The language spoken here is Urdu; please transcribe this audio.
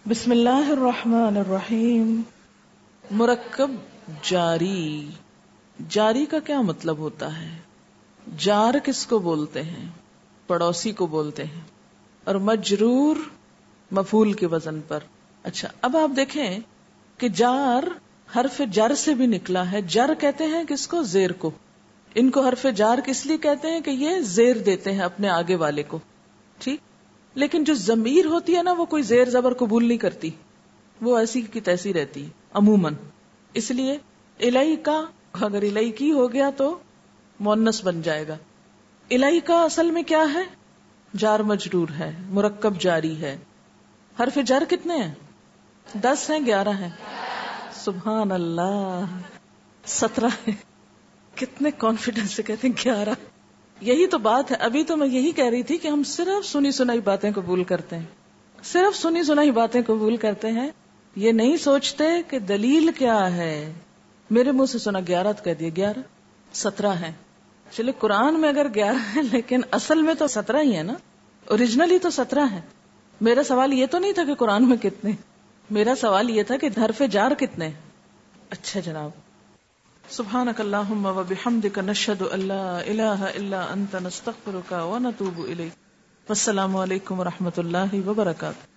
بسم اللہ الرحمن الرحیم۔ مرکب جاری، جاری کا کیا مطلب ہوتا ہے؟ جار کس کو بولتے ہیں؟ پڑوسی کو بولتے ہیں، اور مجرور مفعول کے وزن پر۔ اچھا، اب آپ دیکھیں کہ جار حرف جر سے بھی نکلا ہے۔ جر کہتے ہیں کس کو؟ زیر کو۔ ان کو حرف جار کس لیے کہتے ہیں کہ یہ زیر دیتے ہیں اپنے آگے والے کو، ٹھیک؟ لیکن جو ضمیر ہوتی ہے نا، وہ کوئی زیر زبر قبول نہیں کرتی، وہ ایسی کی تیسی رہتی عموماً۔ اس لیے الیہ کا اگر الیہ کی ہو گیا تو مؤنث بن جائے گا۔ الیہ کا اصل میں کیا ہے؟ جار مجرور ہے، مرکب جاری ہے۔ حرف جر کتنے ہیں؟ 10 ہیں، 11 ہیں؟ سبحان اللہ، 17 ہیں۔ کتنے کانفیڈنس سے کہتے ہیں 11۔ یہی تو بات ہے، ابھی تو میں یہی کہہ رہی تھی کہ ہم صرف سنی سنائی باتیں قبول کرتے ہیں، صرف سنی سنائی باتیں قبول کرتے ہیں، یہ نہیں سوچتے کہ دلیل کیا ہے۔ میرے منہ سے سنا 11 تو کہہ دیا 11، 17 ہیں۔ چلے قرآن میں اگر 11 ہیں لیکن اصل میں تو 17 ہی ہے نا، اوریجنلی تو 17 ہیں۔ میرا سوال یہ تو نہیں تھا کہ قرآن میں کتنے، میرا سوال یہ تھا کہ حرف جار کتنے۔ اچھا جناب، سبحانک اللہم و بحمدک نشہد ان لا الہ الا انت نستغفرک و نتوب الیک۔ والسلام علیکم و رحمۃ اللہ وبرکاتہ۔